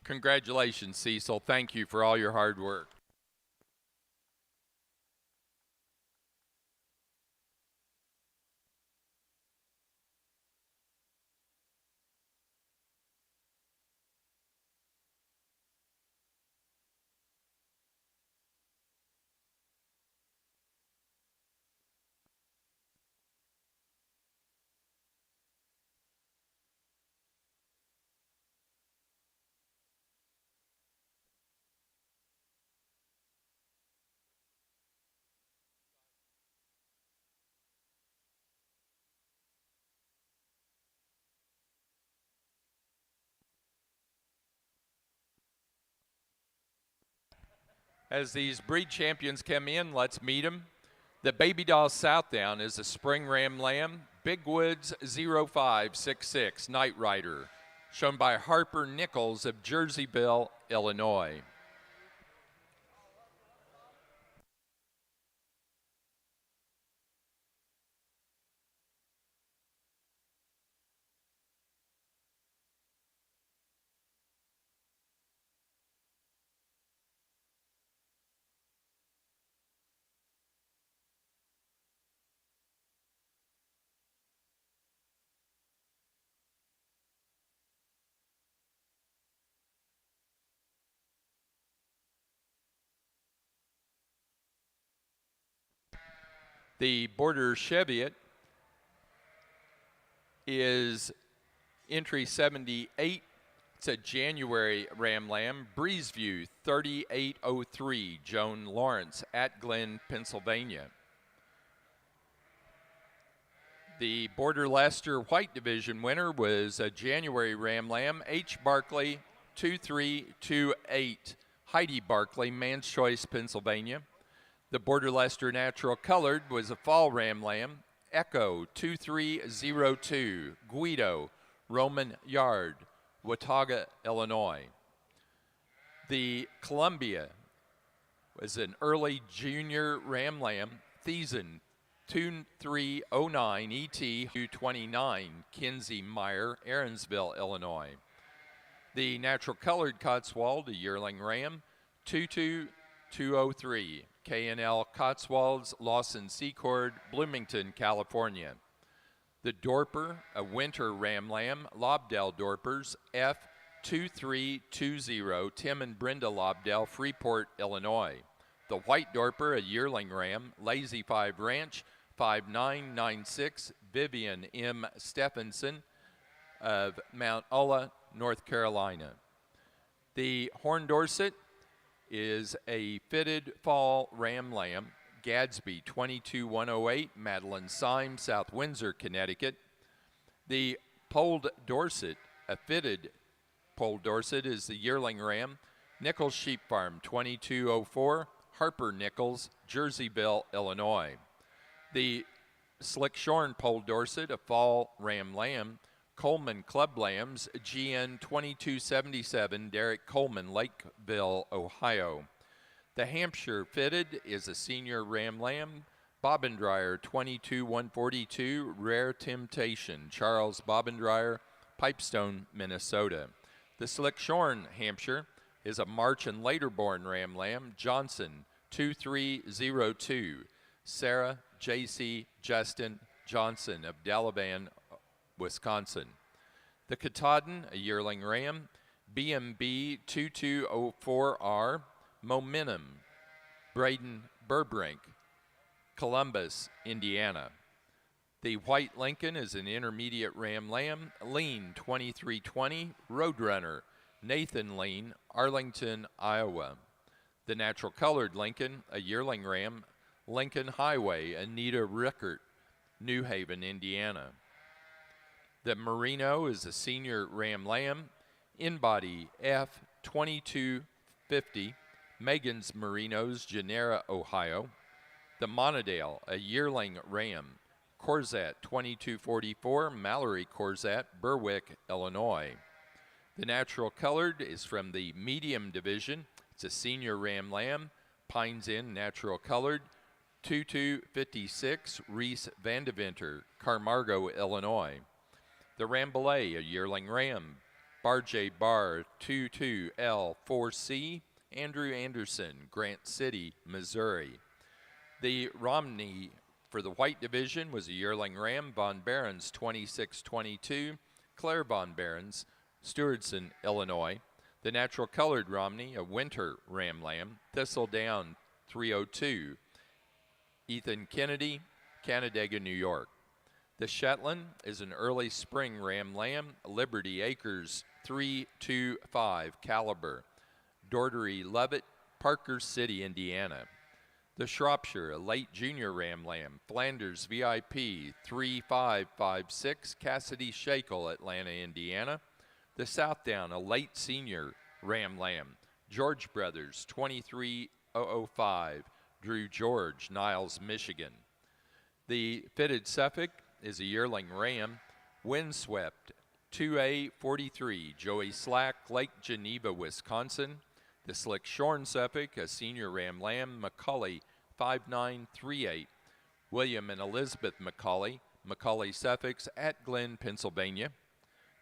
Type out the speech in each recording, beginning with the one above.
Congratulations, Cecil. Thank you for all your hard work. As these breed champions come in, let's meet them. The Baby Doll Southdown is a spring ram lamb. Big Woods 0566 Night Rider, shown by Harper Nichols of Jerseyville, Illinois. The Border Cheviot is entry 78. It's a January ram lamb. Breezeview 3803, Joan Lawrence at Glen, Pennsylvania. The Border Leicester White Division winner was a January ram lamb, H. Barkley 2328, Heidi Barkley, Man's Choice, Pennsylvania. The Border Leicester Natural Colored was a fall ram lamb, Echo 2302, Guido, Roman Yard, Watauga, Illinois. The Columbia was an early junior ram lamb, Thiessen 2309, ET 229, Kinsey Meyer, Aaronsville, Illinois. The Natural Colored Cotswold, a yearling ram, 22203, K&L Cotswolds, Lawson Secord, Bloomington, California. The Dorper, a winter ram lamb, Lobdell Dorpers, F2320, Tim and Brenda Lobdell, Freeport, Illinois. The White Dorper, a yearling ram, Lazy 5 Ranch, 5996, Vivian M. Stephenson of Mount Ulla, North Carolina. The Horn Dorset is a fitted fall ram lamb, Gadsby 22108, Madeline Syme, South Windsor, Connecticut. The Polled Dorset, a fitted Polled Dorset, is the yearling ram, Nichols Sheep Farm 2204, Harper Nichols, Jerseyville, Illinois. The Slick Shorn Polled Dorset, a fall ram lamb, Coleman Club Lambs, GN 2277, Derek Coleman, Lakeville, Ohio. The Hampshire Fitted is a senior ram lamb, Bobbindryer 22142, Rare Temptation, Charles Bobbindryer, Pipestone, Minnesota. The Slick Shorn Hampshire is a March and later born ram lamb, Johnson 2302, Sarah J.C. Justin Johnson of Delavan, Wisconsin. The Katahdin, a yearling ram, BMB 2204R, Momentum, Braden Burbrink, Columbus, Indiana. The White Lincoln is an intermediate ram lamb, Lean 2320, Roadrunner, Nathan Lean, Arlington, Iowa. The Natural Colored Lincoln, a yearling ram, Lincoln Highway, Anita Rickert, New Haven, Indiana. The Merino is a senior ram lamb, In-Body F2250, Megan's Merinos, Genera, Ohio. The Monadale, a yearling ram, Corzat 2244, Mallory Corzat, Berwick, Illinois. The Natural Colored is from the medium division. It's a senior ram lamb, Pines Inn Natural Colored, 2256, Reese Vandeventer, Carmargo, Illinois. The Rambouillet, a yearling ram, Barjay Bar 22L4C, Andrew Anderson, Grant City, Missouri. The Romney for the white division was a yearling ram, Von Barons 2622, Claire Von Barons, Stewardson, Illinois. The natural colored Romney, a winter ram lamb, Thistle Down 302, Ethan Kennedy, Canandaigua, New York. The Shetland is an early spring ram lamb, Liberty Acres 325 caliber, Doherty Lovett, Parker City, Indiana. The Shropshire, a late junior ram lamb, Flanders VIP 3556, Cassidy Shakel, Atlanta, Indiana. The Southdown, a late senior ram lamb, George Brothers 23005, Drew George, Niles, Michigan. The Fitted Suffolk is a yearling ram, Windswept 2A43, Joey Slack, Lake Geneva, Wisconsin. The Slick Shorn Suffolk, a senior ram lamb, Macaulay 5938, William and Elizabeth Macaulay, Macaulay Suffolks at Glen, Pennsylvania.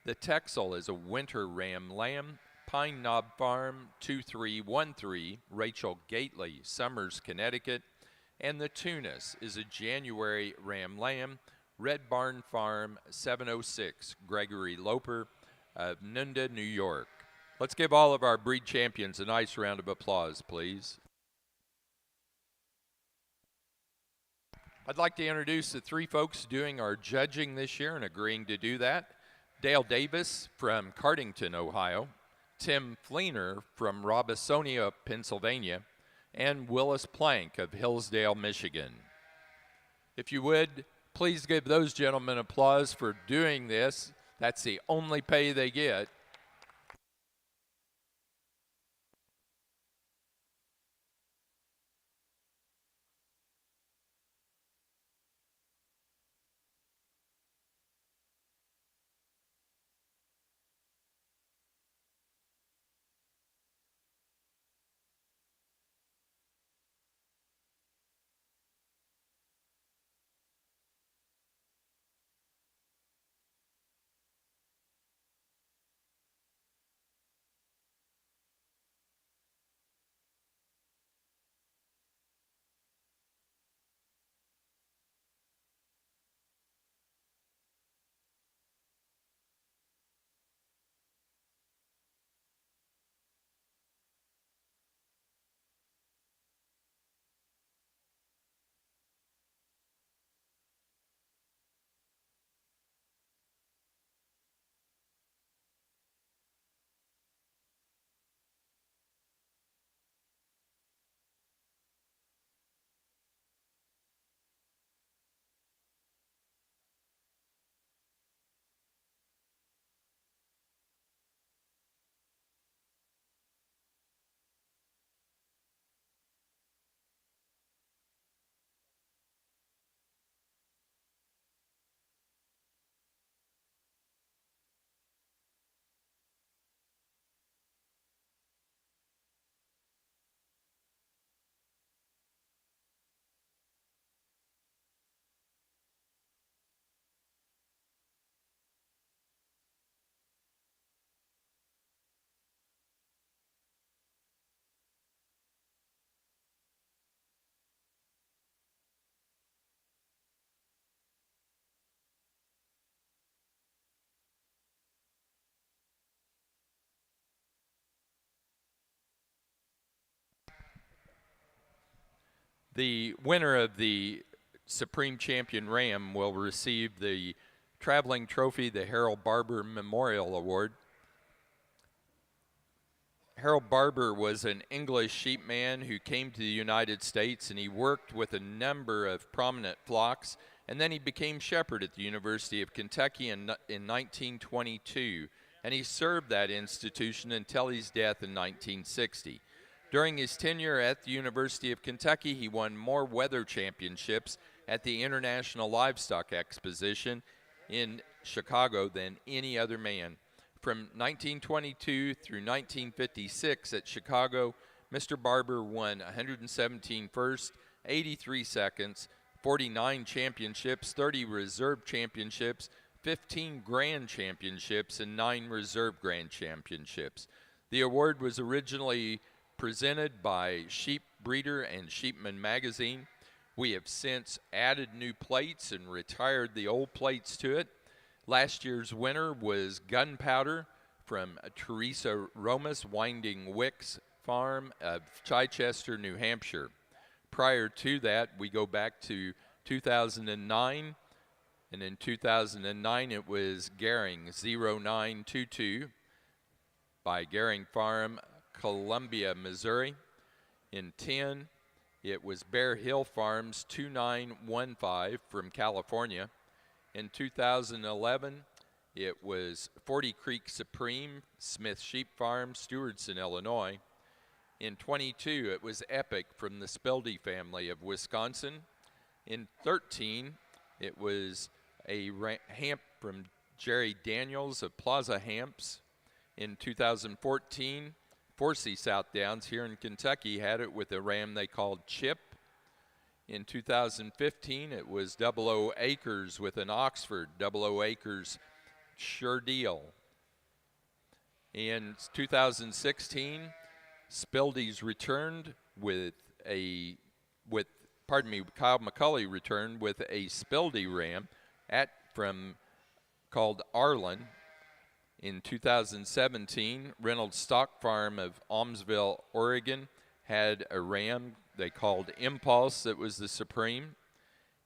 The Texel is a winter ram lamb, Pine Knob Farm 2313, Rachel Gately, Summers, Connecticut. And the Tunis is a January ram lamb, Red Barn Farm 706, Gregory Loper of Nunda, New York. Let's give all of our breed champions a nice round of applause, please. I'd like to introduce the three folks doing our judging this year and agreeing to do that. Dale Davis from Cardington, Ohio, Tim Fleener from Robisonia, Pennsylvania, and Willis Plank of Hillsdale, Michigan. If you would, please give those gentlemen applause for doing this. That's the only pay they get. The winner of the Supreme Champion Ram will receive the traveling trophy, the Harold Barber Memorial Award. Harold Barber was an English sheepman who came to the United States, and he worked with a number of prominent flocks, and then he became shepherd at the University of Kentucky in 1922, and he served that institution until his death in 1960. During his tenure at the University of Kentucky, he won more weather championships at the International Livestock Exposition in Chicago than any other man. From 1922 through 1956 at Chicago, Mr. Barber won 117 first, 83 seconds, 49 championships, 30 reserve championships, 15 grand championships and 9 reserve grand championships. The award was originally presented by Sheep Breeder and Sheepman magazine. We have since added new plates and retired the old plates to it. Last year's winner was Gunpowder from Teresa Romas Winding Wicks Farm of Chichester, New Hampshire. Prior to that, we go back to 2009, and in 2009 it was Gehring 0922 by Gehring Farm, Columbia, Missouri. In 10, it was Bear Hill Farms 2915 from California. In 2011, it was 40 Creek Supreme, Smith Sheep Farm, Stewartson, Illinois. In 22, it was Epic from the Speldy family of Wisconsin. In 13, it was a hamp from Jerry Daniels of Plaza Hamps. In 2014, Forsey South Downs here in Kentucky had it with a ram they called Chip. In 2015, it was 00 Acres with an Oxford, 00 Acres Sure Deal. In 2016, Speldy's returned Kyle McCulley returned with a Speldy ram called Arlen. In 2017, Reynolds Stock Farm of Almsville, Oregon had a ram they called Impulse that was the Supreme.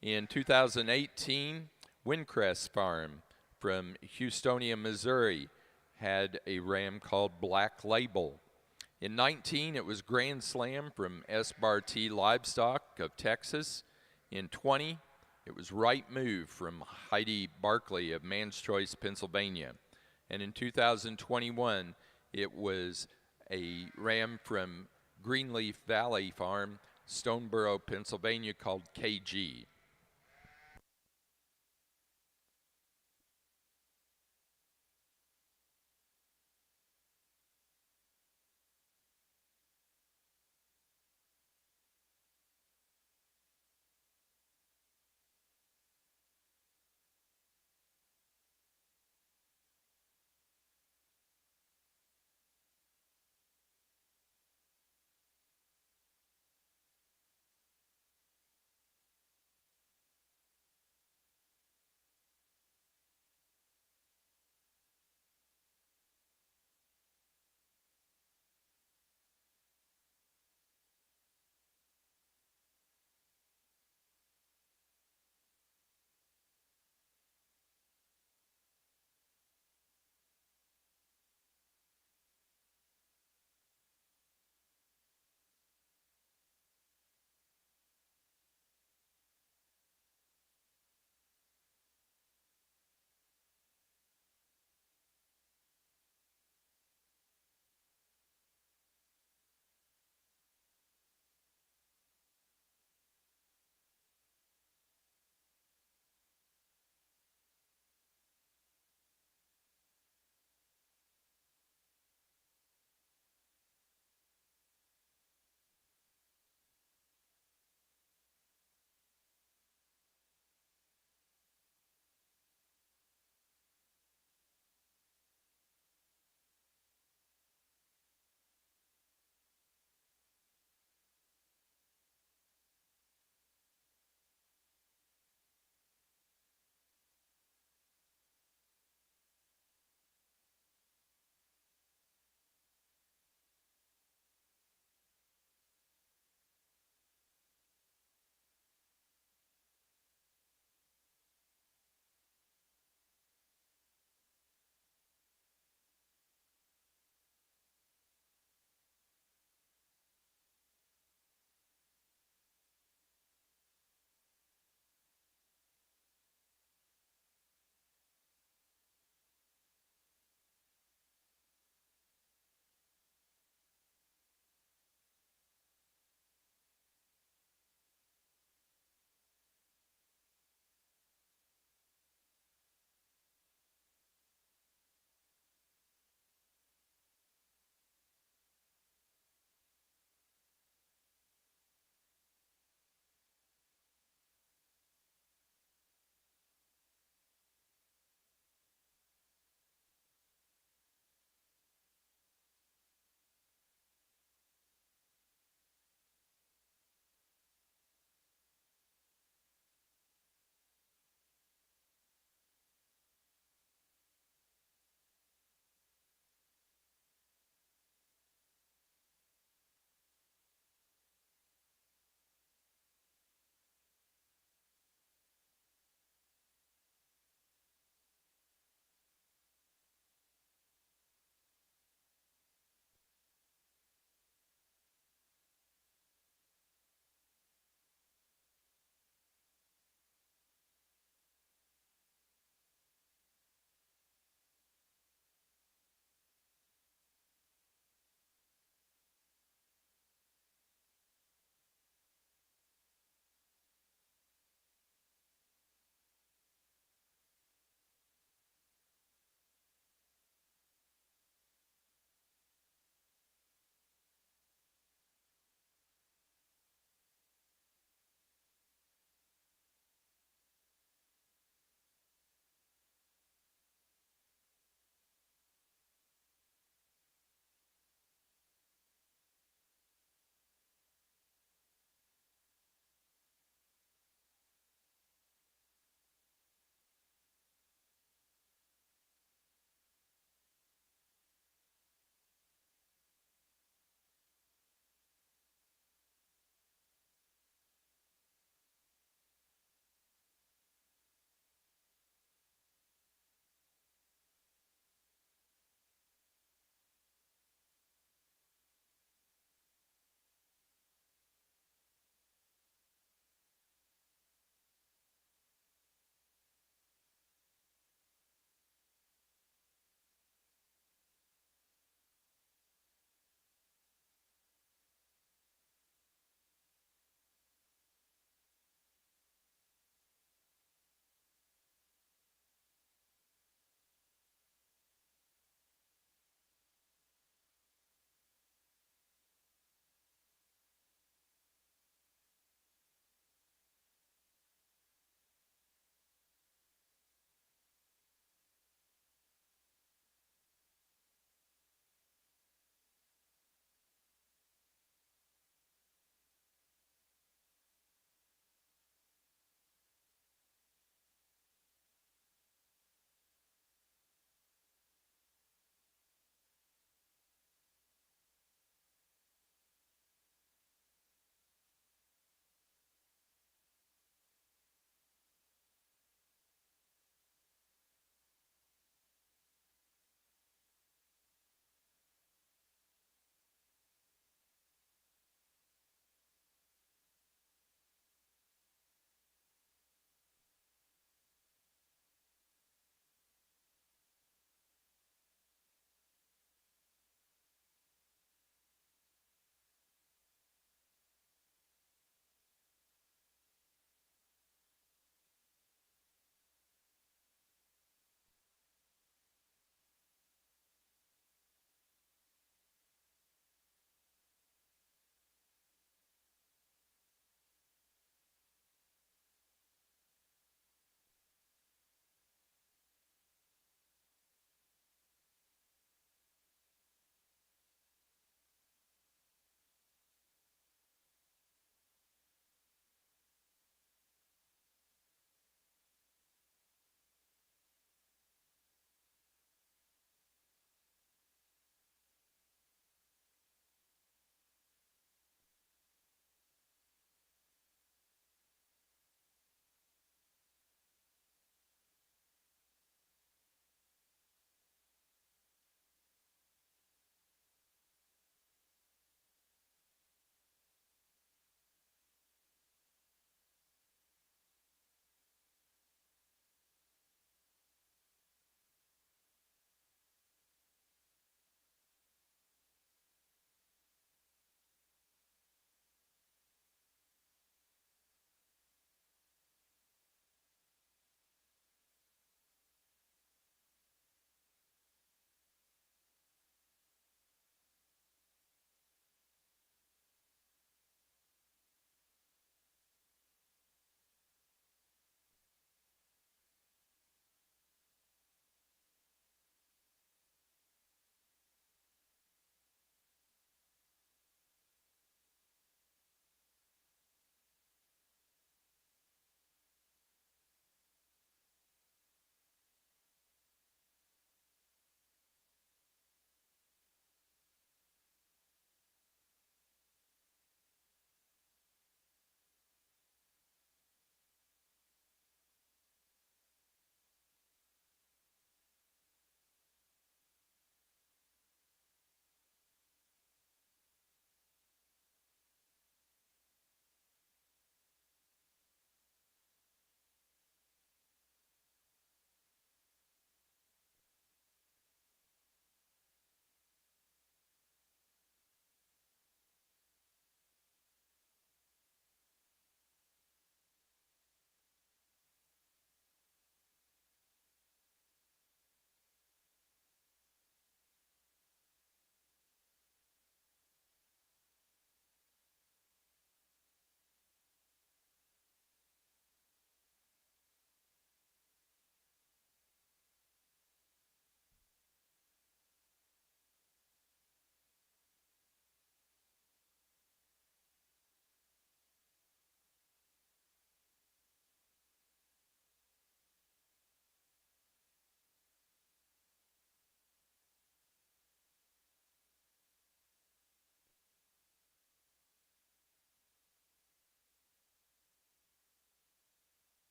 In 2018, Windcrest Farm from Houstonia, Missouri had a ram called Black Label. In 19, it was Grand Slam from S. Bar T Livestock of Texas. In 20, it was Right Move from Heidi Barkley of Man's Choice, Pennsylvania. And in 2021, it was a ram from Greenleaf Valley Farm, Stoneboro, Pennsylvania, called KG.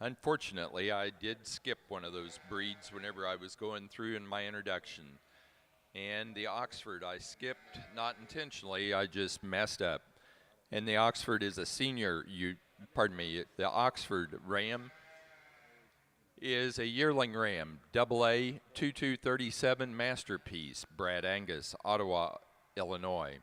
Unfortunately, I did skip one of those breeds whenever I was going through in my introduction. And the Oxford I skipped, not intentionally, I just messed up. And the Oxford is a senior, the Oxford Ram is a yearling ram, double A 2237 Masterpiece, Brad Angus, Ottawa, Illinois.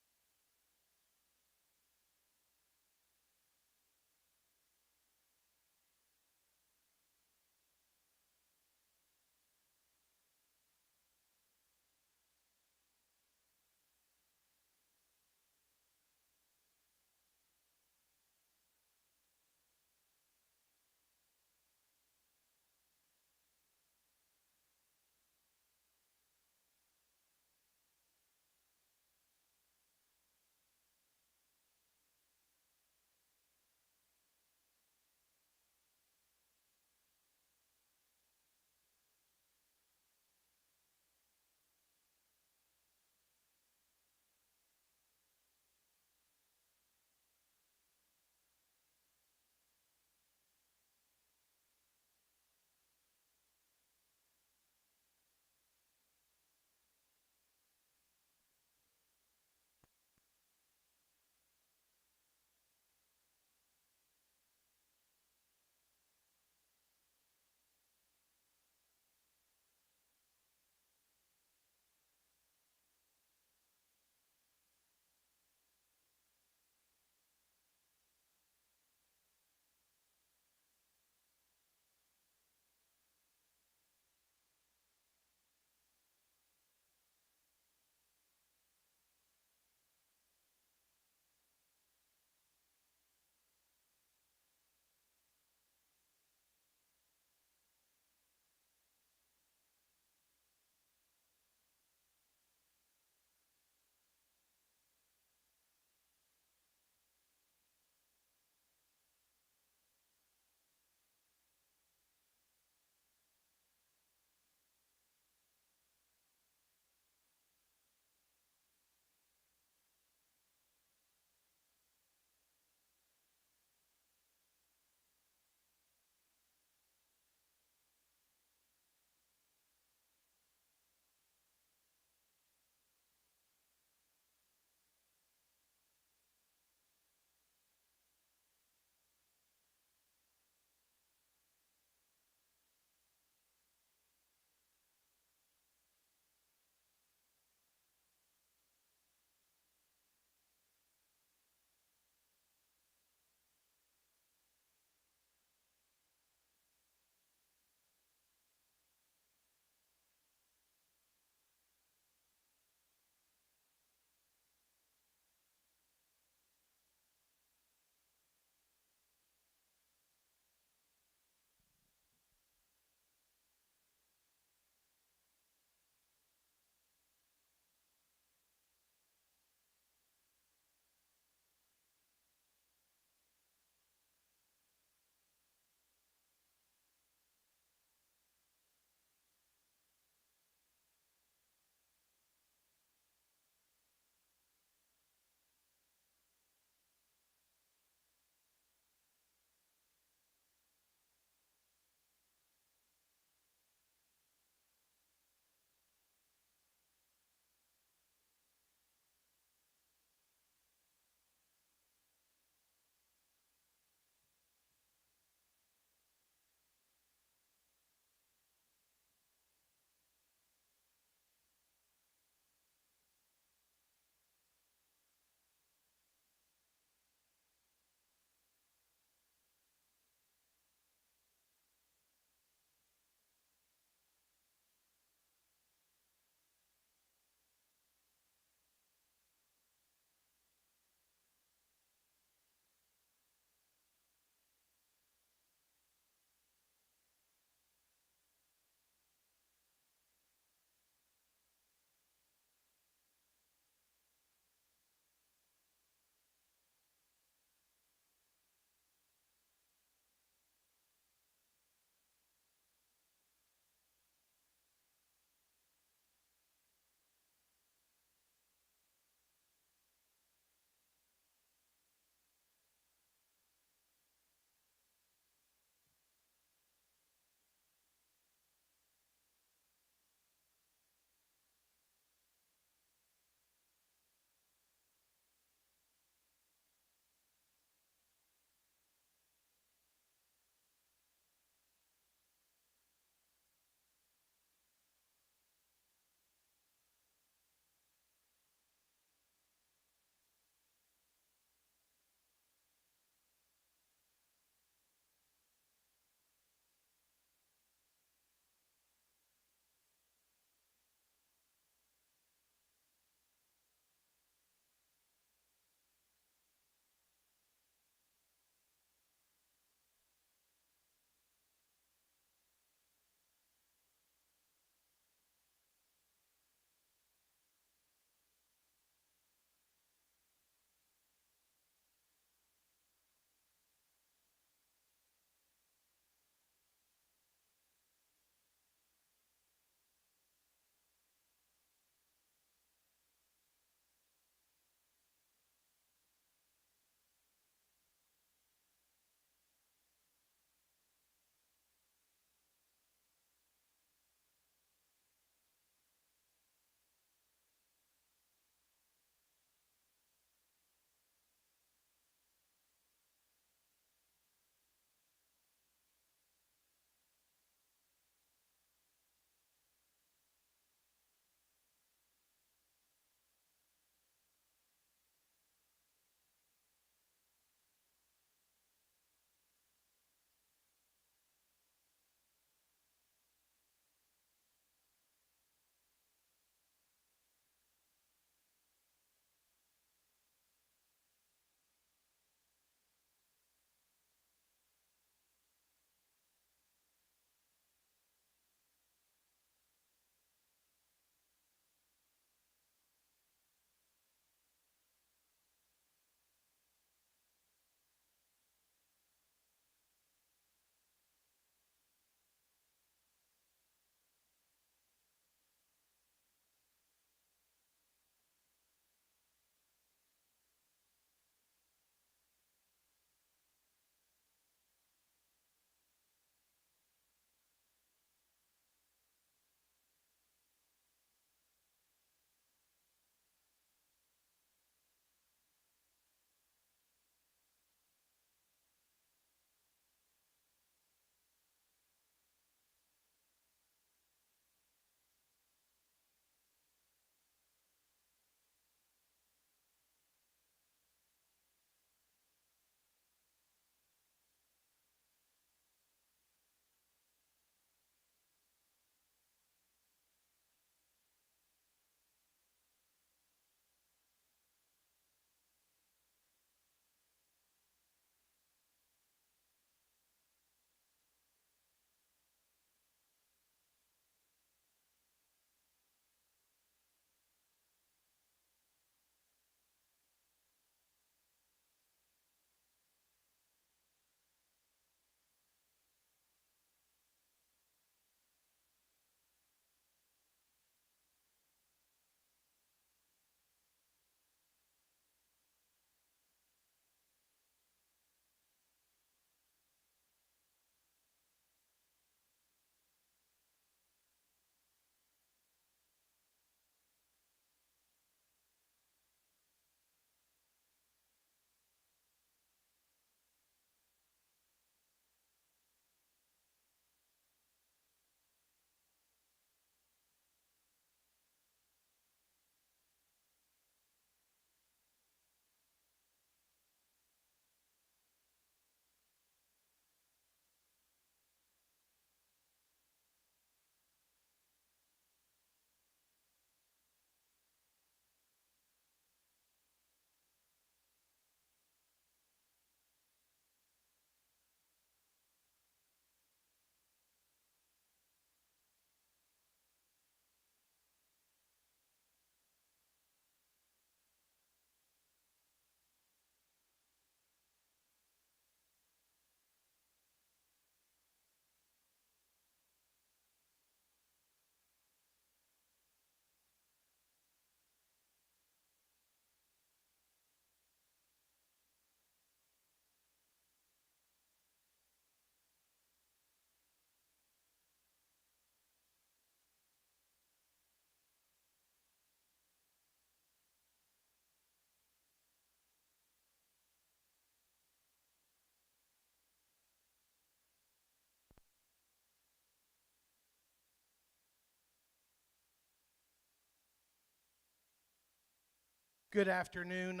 Good afternoon.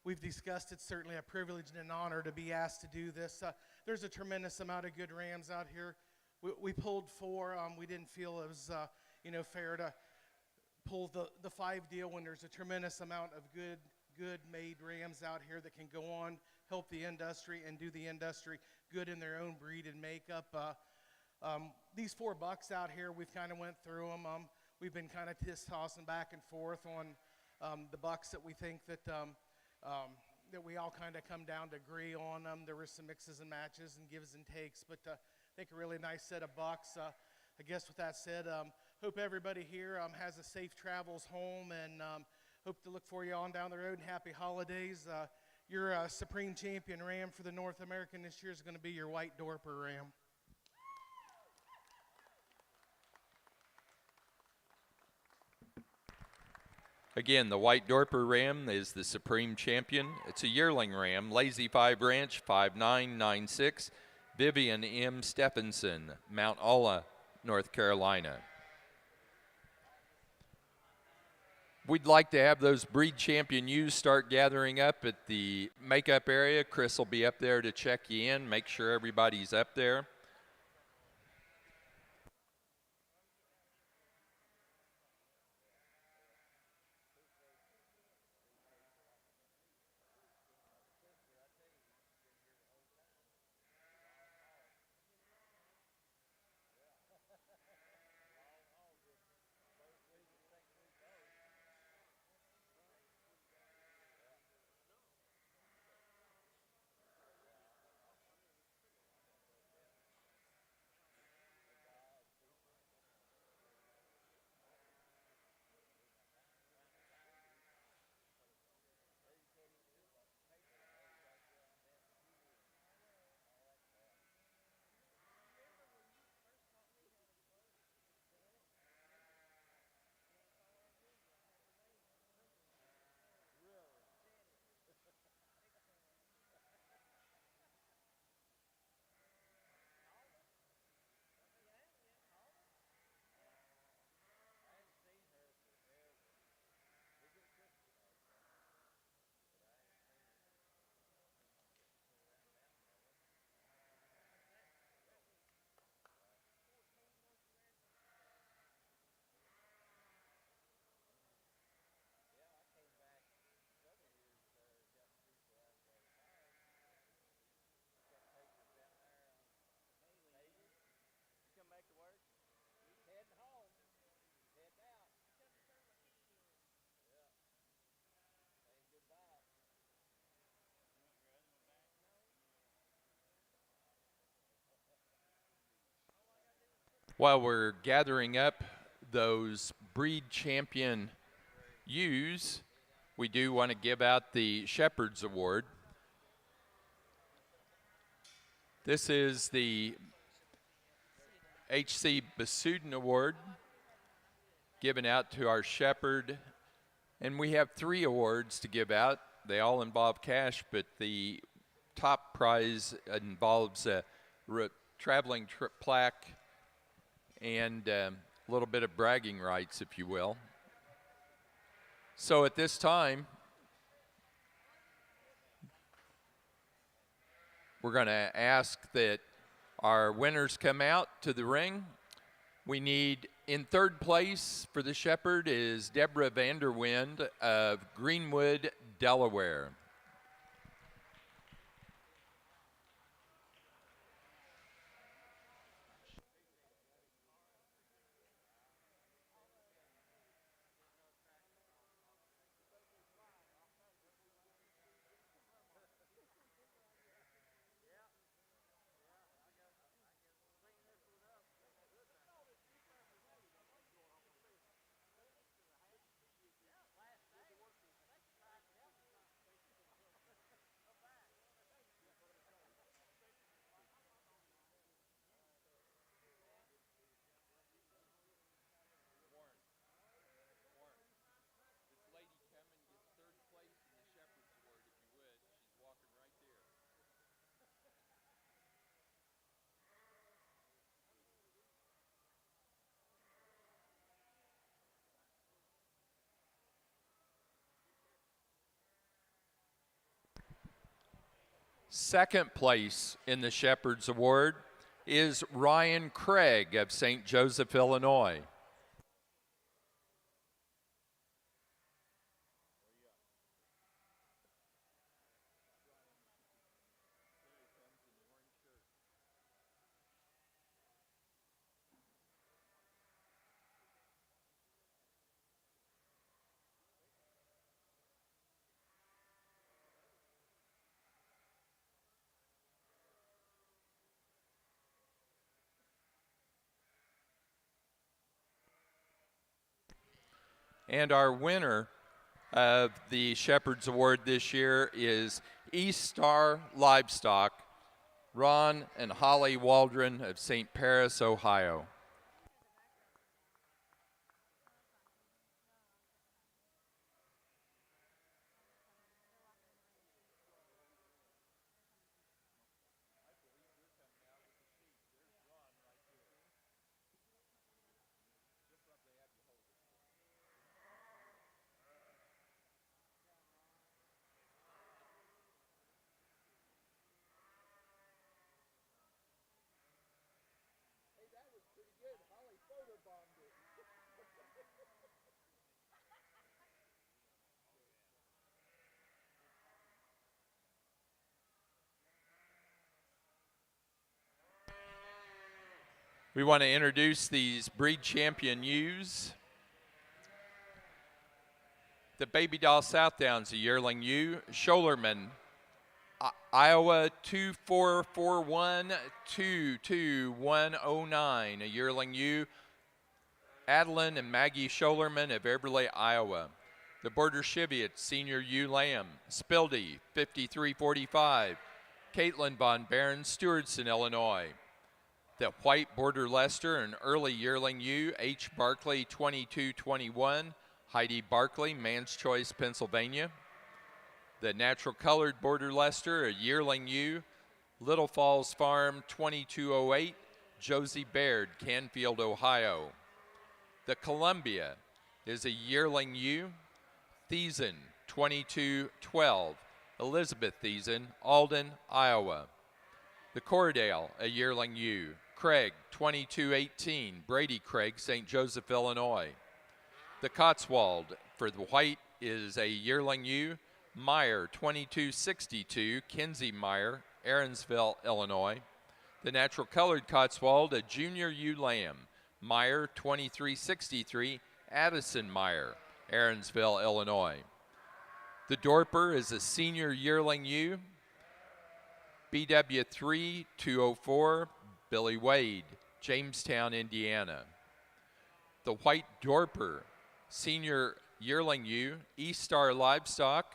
We've discussed it's certainly a privilege and an honor to be asked to do this. There's a tremendous amount of good rams out here. We pulled four. We didn't feel it was fair to pull the five deal when there's a tremendous amount of good made rams out here that can go on, help the industry, and do the industry good in their own breed and makeup. These four bucks out here, we've kind of went through them. We've been kind of tossing back and forth on the bucks that we think that we all kind of come down to agree on. There were some mixes and matches and gives and takes, but I think a really nice set of bucks. I guess with that said, hope everybody here has a safe travels home, and hope to look for you on down the road. And happy holidays. Your Supreme Champion Ram for the North American this year is going to be your White Dorper Ram. Again, the White Dorper Ram is the Supreme Champion. It's a yearling ram, Lazy 5 Ranch, 5996, Vivian M. Stephenson, Mount Olla, North Carolina. We'd like to have those breed champion ewes start gathering up at the makeup area. Chris will be up there to check you in, make sure everybody's up there. While we're gathering up those breed champion ewes, we do want to give out the Shepherd's Award. This is the H.C. Basudin Award given out to our shepherd, and we have 3 awards to give out. They all involve cash, but the top prize involves a traveling plaque and a little bit of bragging rights, if you will. So at this time, we're going to ask that our winners come out to the ring. We need, in third place for the Shepherd is Deborah Vanderwind of Greenwood, Delaware. Second place in the Shepherd's Award is Ryan Craig of St. Joseph, Illinois. And our winner of the Shepherd's Award this year is East Star Livestock, Ron and Holly Waldron of St. Paris, Ohio. We want to introduce these breed champion ewes. The Baby Doll South Downs, a yearling ewe. Scholerman, Iowa 244122109, a yearling ewe. Adeline and Maggie Scholerman of Eberle, Iowa. The Border Cheviot Senior Ewe Lamb. Spildy 5345. Caitlin Von Barron, Stewartson, Illinois. The White Border Leicester, an early yearling ewe, H. Barkley 2221, Heidi Barkley, Man's Choice, Pennsylvania. The Natural Colored Border Leicester, a yearling ewe, Little Falls Farm 2208, Josie Baird, Canfield, Ohio. The Columbia is a yearling ewe, Thiessen 2212, Elizabeth Thiessen, Alden, Iowa. The Cordale, a yearling ewe, Craig 2218, Brady Craig, St. Joseph, Illinois. The Cotswold for the white is a yearling ewe, Meyer 2262, Kinsey Meyer, Aaronsville, Illinois. The Natural Colored Cotswold, a junior ewe lamb, Meyer 2363, Addison Meyer, Aaronsville, Illinois. The Dorper is a senior yearling ewe, BW3 204, Billy Wade, Jamestown, Indiana. The White Dorper, senior yearling ewe, East Star Livestock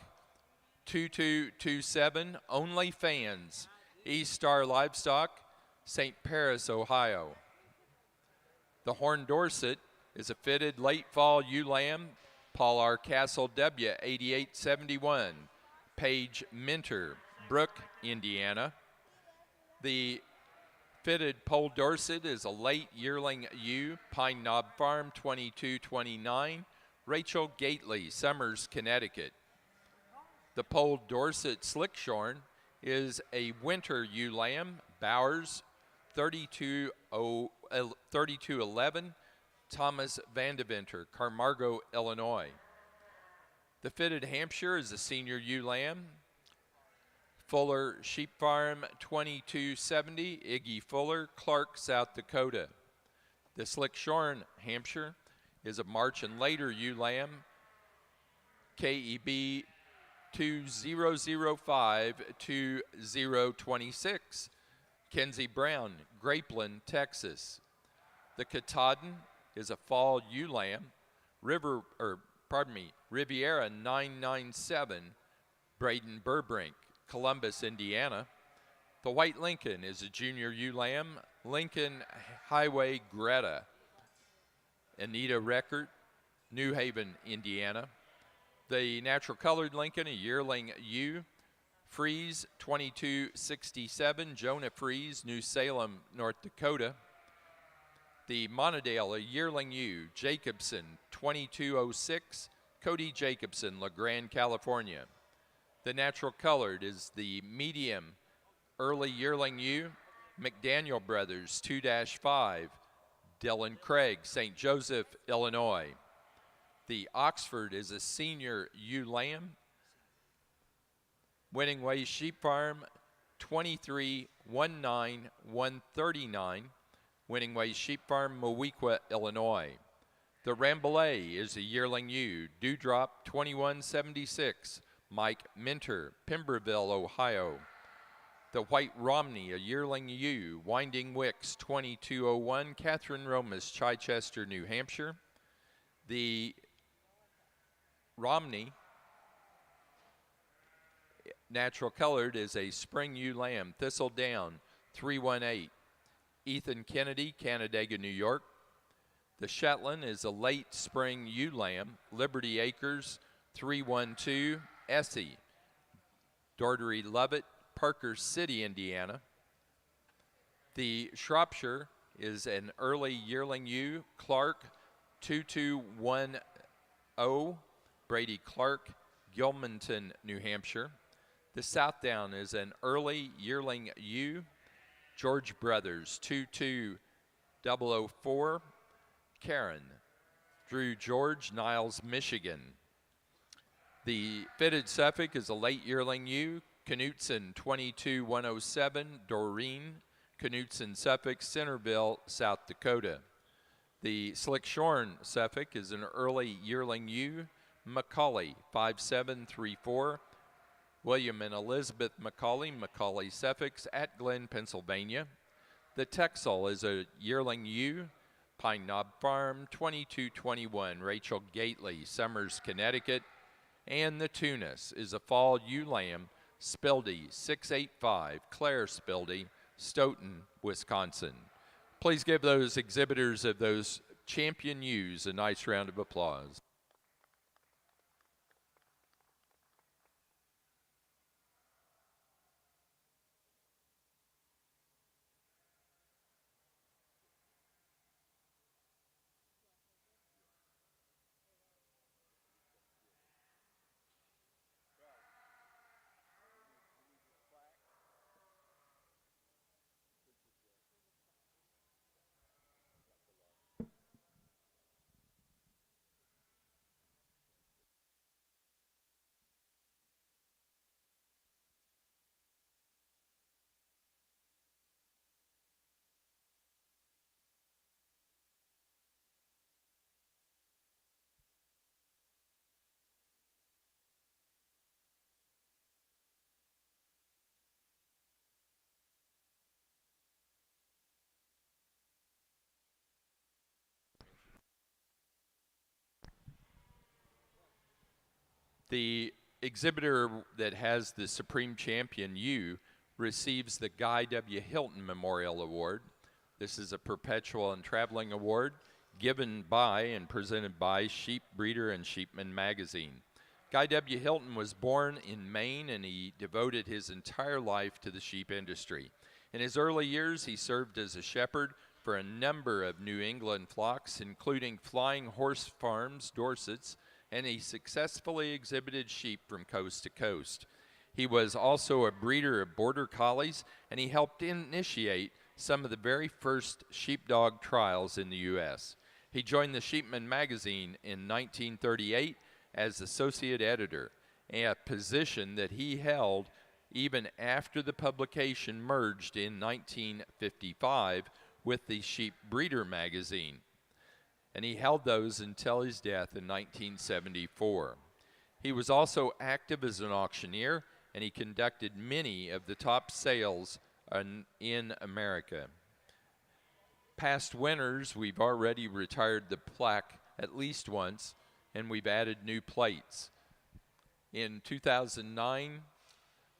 2227, Only Fans, East Star Livestock, St. Paris, Ohio. The Horn Dorset is a fitted late fall ewe lamb, Paul R. Castle W8871, Paige Minter, Brook, Indiana. The fitted Poll Dorset is a late yearling ewe, Pine Knob Farm 2229, Rachel Gately, Summers, Connecticut. The Poll Dorset Slickshorn is a winter ewe lamb, Bowers 3211, Thomas Vandeventer, Carmargo, Illinois. The fitted Hampshire is a senior ewe lamb, Fuller Sheep Farm 2270, Iggy Fuller, Clark, South Dakota. The Slickshorn Hampshire is a March and later ewe lamb, KEB 2005-2026, Kenzie Brown, Grapeland, Texas. The Katahdin is a fall ewe lamb, Riviera 997, Braden Burbrink, Columbus, Indiana. The White Lincoln is a junior ewe lamb, Lincoln Highway Greta. Anita Record, New Haven, Indiana. The Natural Colored Lincoln, a yearling ewe, Freeze 2267, Jonah Freeze, New Salem, North Dakota. The Monadale, a yearling ewe, Jacobson 2206, Cody Jacobson, La Grande, California. The Natural Colored is the medium early yearling ewe, McDaniel Brothers 2-5, Dylan Craig, St. Joseph, Illinois. The Oxford is a senior ewe lamb. Winning Way Sheep Farm 23-19-139, Winning Way Sheep Farm, Moweaqua, Illinois. The Rambouillet is a yearling ewe, Dewdrop 2176, Mike Minter, Pemberville, Ohio. The White Romney, a yearling ewe, Winding Wicks 2201, Catherine Romas, Chichester, New Hampshire. The Romney, natural colored, is a spring ewe lamb, Thistle Down 318, Ethan Kennedy, Canandaigua, New York. The Shetland is a late spring ewe lamb, Liberty Acres 312, Essie. Daughtery Lovett, Parker City, Indiana. The Shropshire is an early yearling ewe, Clark 2210, Brady Clark, Gilmanton, New Hampshire. The Southdown is an early yearling ewe, George Brothers 22004, Karen, Drew George, Niles, Michigan. The Fitted Suffolk is a late yearling ewe, Knutson 22107, Doreen, Knutson Suffolk, Centerville, South Dakota. The Slick Shorn Suffolk is an early yearling ewe, Macaulay 5734, William and Elizabeth Macaulay, Macaulay Suffolk, at Glen, Pennsylvania. The Texel is a yearling ewe, Pine Knob Farm 2221, Rachel Gately, Summers, Connecticut. And the Tunis is a fall ewe lamb, Spildy 685, Claire Spildy, Stoughton, Wisconsin. Please give those exhibitors of those champion ewes a nice round of applause. The exhibitor that has the Supreme Champion ewe receives the Guy W. Hilton Memorial Award. This is a perpetual and traveling award given by and presented by Sheep Breeder and Sheepman Magazine. Guy W. Hilton was born in Maine, and he devoted his entire life to the sheep industry. In his early years, he served as a shepherd for a number of New England flocks, including Flying Horse Farms, Dorsets, and he successfully exhibited sheep from coast to coast. He was also a breeder of border collies, and he helped initiate some of the very first sheepdog trials in the U.S. He joined the Sheepman Magazine in 1938 as associate editor, a position that he held even after the publication merged in 1955 with the Sheep Breeder Magazine. And he held those until his death in 1974. He was also active as an auctioneer, and he conducted many of the top sales in America. Past winners, we've already retired the plaque at least once, and we've added new plates. In 2009,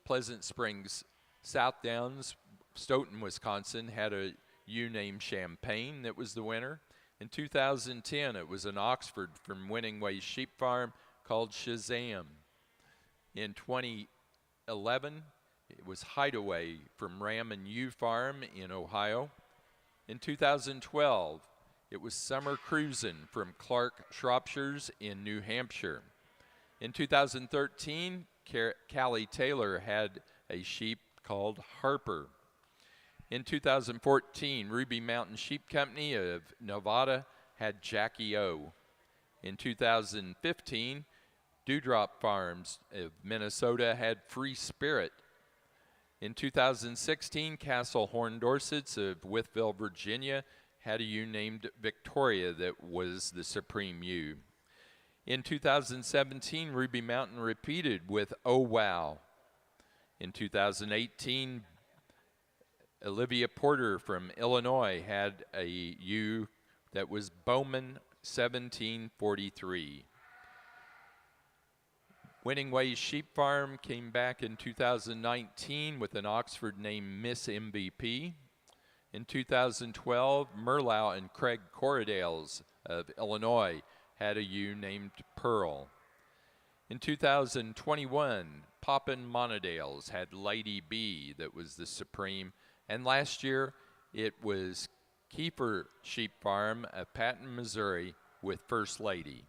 Pleasant Springs South Downs, Stoughton, Wisconsin, had a ewe named Champagne that was the winner. In 2010, it was an Oxford from Winning Way Sheep Farm called Shazam. In 2011, it was Hideaway from Ram and Ewe Farm in Ohio. In 2012, it was Summer Cruisin' from Clark Shropshires in New Hampshire. In 2013, Callie Taylor had a sheep called Harper. In 2014, Ruby Mountain Sheep Company of Nevada had Jackie O. In 2015, Dewdrop Farms of Minnesota had Free Spirit. In 2016, Castle Horn Dorsets of Wytheville, Virginia had a ewe named Victoria that was the supreme ewe. In 2017, Ruby Mountain repeated with Oh Wow. In 2018, Olivia Porter from Illinois had a ewe that was Bowman 1743. Winning Ways Sheep Farm came back in 2019 with an Oxford named Miss MVP. In 2012, Merlau and Craig Corradales of Illinois had a ewe named Pearl. In 2021, Poppin Monadales had Lady B that was the supreme. And last year, it was Kiefer Sheep Farm of Patton, Missouri with First Lady.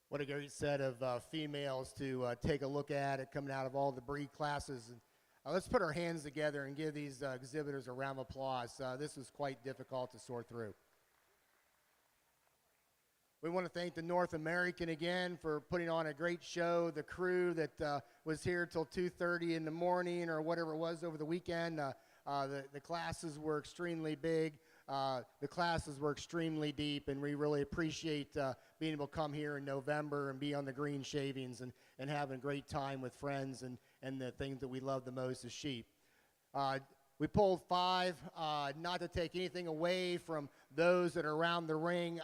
What a great set of females to take a look at it coming out of all the breed classes. And, let's put our hands together and give these exhibitors a round of applause. This was quite difficult to sort through. We want to thank the North American again for putting on a great show. The crew that was here till 2:30 in the morning or whatever it was over the weekend. The classes were extremely big. The classes were extremely deep, and we really appreciate being able to come here in November and be on the green shavings and having a great time with friends and the things that we love the most is sheep. We pulled 5, not to take anything away from those that are around the ring,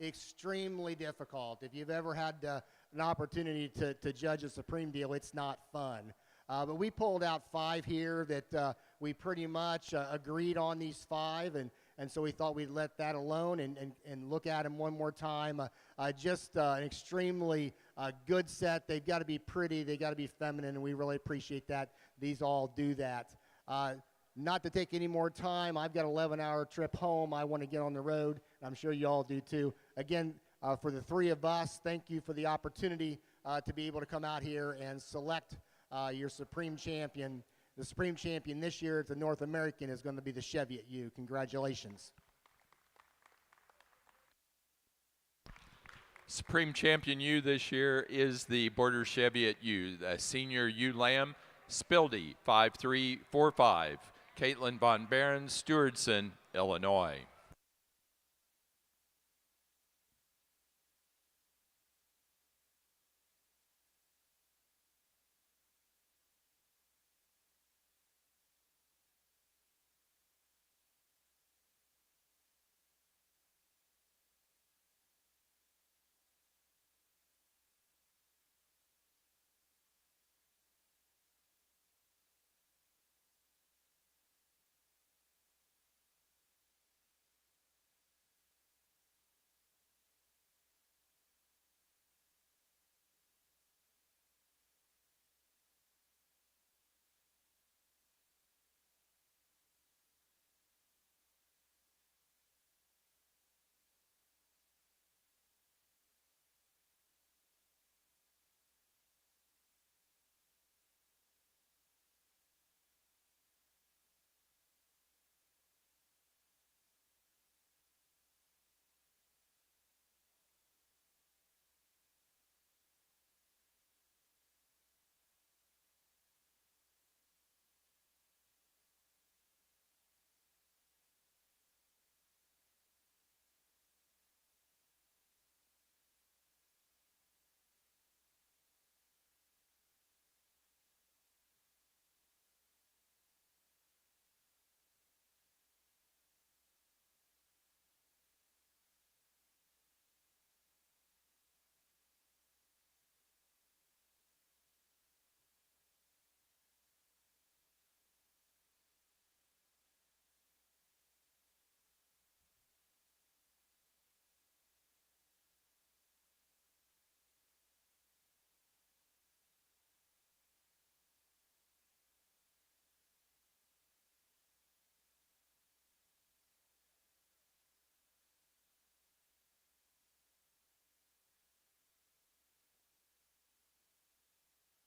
extremely difficult. If you've ever had an opportunity to judge a Supreme deal, it's not fun. But we pulled out 5 here that we pretty much agreed on these 5, and so we thought we'd let that alone and look at them one more time. Just an extremely good set. They've got to be pretty. They've got to be feminine, and we really appreciate that. These all do that. Not to take any more time, I've got an 11-hour trip home. I want to get on the road. I'm sure you all do too. Again, for the 3 of us, thank you for the opportunity to be able to come out here and select your Supreme Champion. The Supreme Champion this year at the North American is going to be the Cheviot ewe. Congratulations. Supreme Champion ewe this year is the Border Cheviot ewe, the senior ewe lamb, Spildy 5345, Caitlin Von Barron, Stewardson, Illinois.